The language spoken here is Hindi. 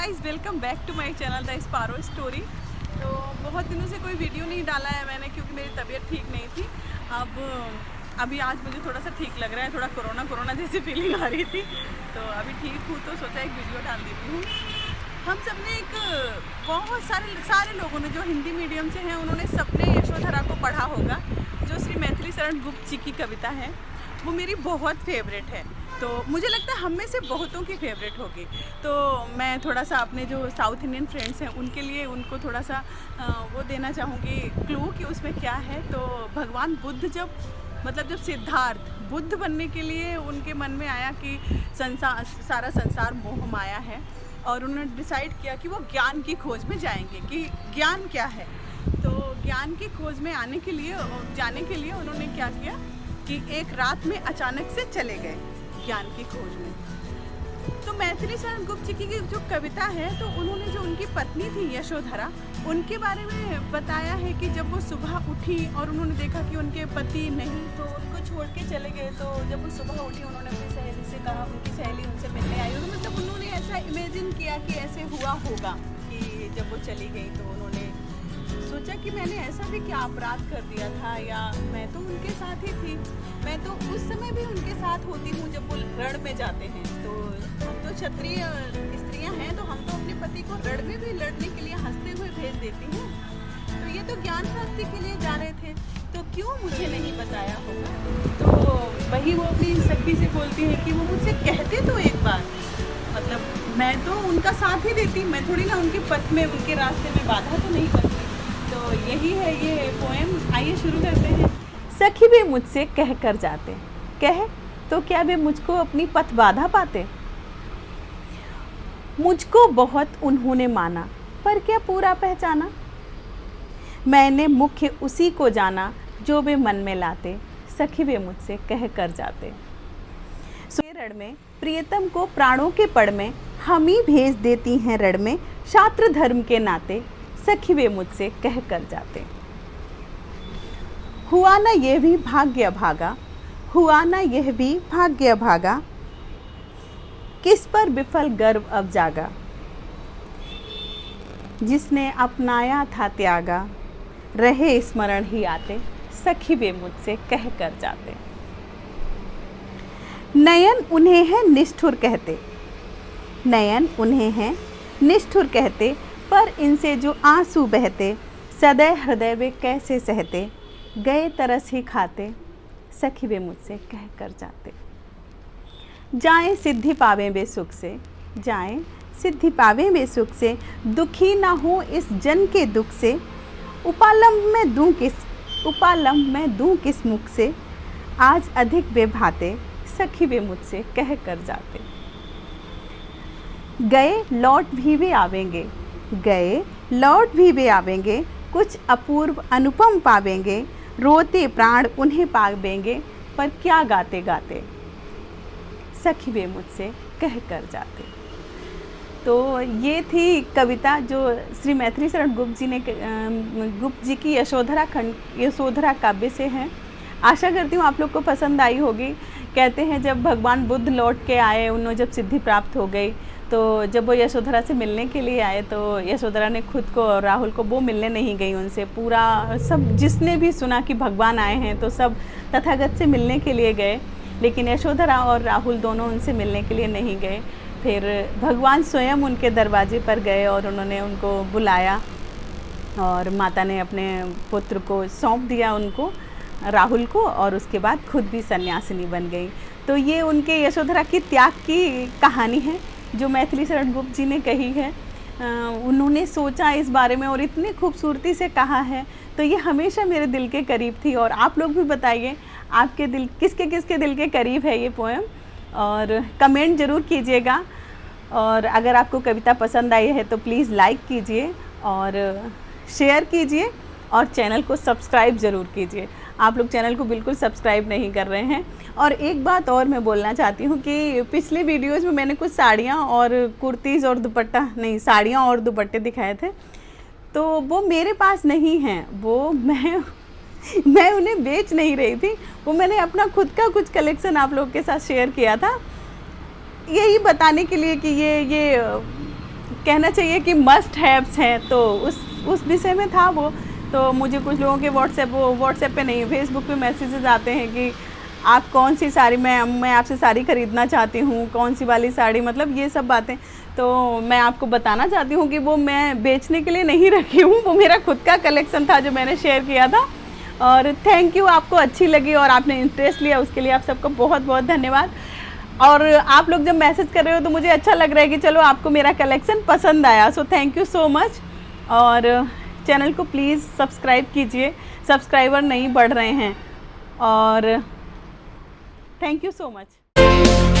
Guys, welcome back to my channel the sparrow story. तो बहुत दिनों से कोई वीडियो नहीं डाला है मैंने, क्योंकि मेरी तबीयत ठीक नहीं थी। अभी आज मुझे थोड़ा सा ठीक लग रहा है, थोड़ा कोरोना जैसी फीलिंग आ रही थी। तो अभी ठीक हूँ, तो सोचा एक वीडियो डाल देती हूँ। हम सब ने बहुत सारे लोगों ने जो हिंदी मीडियम से हैं, उन्होंने सबने यशोधरा को पढ़ा होगा। जो श्री मैथिली शरण गुप्त जी की कविता है, वो मेरी बहुत फेवरेट है। तो मुझे लगता है हम में से बहुतों की फेवरेट होगी। तो मैं थोड़ा सा अपने जो साउथ इंडियन फ्रेंड्स हैं उनके लिए उनको थोड़ा सा वो देना चाहूँगी क्लू कि उसमें क्या है। तो भगवान बुद्ध जब सिद्धार्थ बुद्ध बनने के लिए उनके मन में आया कि सारा संसार मोह माया है, और उन्होंने डिसाइड किया कि वो ज्ञान की खोज में जाएंगे कि ज्ञान क्या है। तो ज्ञान की खोज में जाने के लिए उन्होंने क्या किया कि एक रात में अचानक से चले गए ज्ञान की खोज में। तो मैथिली शरण गुप्त जी की जो कविता है, तो उन्होंने जो उनकी पत्नी थी यशोधरा, उनके बारे में बताया है कि जब वो सुबह उठी और उन्होंने देखा कि उनके पति नहीं, तो उनको छोड़ के चले गए। तो जब वो सुबह उठी, उन्होंने अपनी सहेली से कहा, उनकी सहेली उनसे मिलने आई। तो मतलब उन्होंने ऐसा इमेजिन किया कि ऐसे हुआ होगा कि जब वो चली गई तो उन्होंने सोचा कि मैंने ऐसा भी क्या अपराध कर दिया था, या मैं तो उनके साथ ही थी, मैं तो उस समय भी उनके साथ होती हूँ जब वो रण में जाते हैं। तो हम तो क्षत्रिय स्त्रियां हैं, तो हम तो अपने पति को रण में भी लड़ने के लिए हंसते हुए भेज देती हैं। तो ये तो ज्ञान प्राप्ति के लिए जा रहे थे, तो क्यों मुझे नहीं बताया होगा। तो वही वो अपनी सखी से बोलती है कि वो मुझसे कहते तो एक बार, मतलब मैं तो उनका साथ ही देती, मैं थोड़ी ना उनके पथ में, उनके रास्ते में बाधा तो नहीं बनती। तो यही है ये पोएम। आइए शुरू करते हैं। सखी वे मुझसे कह कर जाते, कह तो क्या वे मुझको अपनी पथ बाधा पाते। मुझको बहुत उन्होंने माना, पर क्या पूरा पहचाना। मैंने मुख्य उसी को जाना जो वे मन में लाते, सखी वे मुझसे कह कर जाते। रण में प्रियतम को प्राणों के पड़ में हम ही भेज देती हैं रण में, शास्त्र धर्म के नाते सखी वे मुझसे कह कर जाते। हुआ ना यह भी भाग्य भागा, हुआ ना यह भी भाग्य भागा, किस पर विफल गर्व अब जागा। जिसने अपनाया था त्यागा, रहे स्मरण ही आते, सखी वे मुझसे कह कर जाते। नयन उन्हें है निष्ठुर कहते, नयन उन्हें है निष्ठुर कहते, पर इनसे जो आंसू बहते, सदैव हृदय वे कैसे सहते, गए तरस ही खाते, सखी वे मुझसे कह कर जाते। जाएं सिद्धि पावें वे सुख से, जाएं सिद्धि पावें वे सुख से, दुखी ना हो इस जन के दुख से, उपालंब में दूं किस मुख से, आज अधिक वे भाते, सखी वे मुझसे कह कर जाते। गए लौट भी वे आवेंगे, गए लौट भी वे आवेंगे, कुछ अपूर्व अनुपम पावेंगे, रोते प्राण उन्हें पावेंगे, पर क्या गाते गाते, सखी वे मुझसे कह कर जाते। तो ये थी कविता जो श्री मैथिली शरण गुप्त जी की यशोधरा काव्य से है। आशा करती हूँ आप लोग को पसंद आई होगी। कहते हैं जब भगवान बुद्ध लौट के आए, उन्हें जब सिद्धि प्राप्त हो गई, तो जब वो यशोधरा से मिलने के लिए आए, तो यशोधरा ने खुद को और राहुल को, वो मिलने नहीं गई उनसे। पूरा सब जिसने भी सुना कि भगवान आए हैं, तो सब तथागत से मिलने के लिए गए, लेकिन यशोधरा और राहुल दोनों उनसे मिलने के लिए नहीं गए। फिर भगवान स्वयं उनके दरवाजे पर गए और उन्होंने उनको बुलाया, और माता ने अपने पुत्र को सौंप दिया उनको, राहुल को, और उसके बाद खुद भी सन्यासिनी बन गई। तो ये उनके यशोधरा की त्याग की कहानी है जो मैथिली शरण गुप्त जी ने कही है। उन्होंने सोचा इस बारे में और इतनी खूबसूरती से कहा है, तो ये हमेशा मेरे दिल के करीब थी। और आप लोग भी बताइए आपके दिल किसके दिल के करीब है ये पोएम, और कमेंट ज़रूर कीजिएगा। और अगर आपको कविता पसंद आई है तो प्लीज़ लाइक कीजिए और शेयर कीजिए, और चैनल को सब्सक्राइब ज़रूर कीजिए। आप लोग चैनल को बिल्कुल सब्सक्राइब नहीं कर रहे हैं। और एक बात और मैं बोलना चाहती हूँ कि पिछले वीडियोज़ में मैंने कुछ साड़ियाँ और कुर्तीज़ और दुपट्टा नहीं, साड़ियाँ और दुपट्टे दिखाए थे, तो वो मेरे पास नहीं हैं। वो मैं उन्हें बेच नहीं रही थी, वो मैंने अपना खुद का कुछ कलेक्शन आप लोगों के साथ शेयर किया था, यही बताने के लिए कि ये कहना चाहिए कि मस्ट हैव्स हैं, तो उस विषय में था वो। तो मुझे कुछ लोगों के व्हाट्सएप पे नहीं, फेसबुक पे मैसेजेस आते हैं कि आप कौन सी साड़ी, मैं आपसे साड़ी ख़रीदना चाहती हूँ, कौन सी वाली साड़ी, मतलब ये सब बातें। तो मैं आपको बताना चाहती हूँ कि वो मैं बेचने के लिए नहीं रखी हूँ, वो मेरा खुद का कलेक्शन था जो मैंने शेयर किया था। और थैंक यू, आपको अच्छी लगी और आपने इंटरेस्ट लिया, उसके लिए आप सबको बहुत बहुत धन्यवाद। और आप लोग जब मैसेज कर रहे हो तो मुझे अच्छा लग रहा है कि चलो आपको मेरा कलेक्शन पसंद आया, so thank you so much. और चैनल को प्लीज़ सब्सक्राइब कीजिए, सब्सक्राइबर नहीं बढ़ रहे हैं। और थैंक यू सो मच।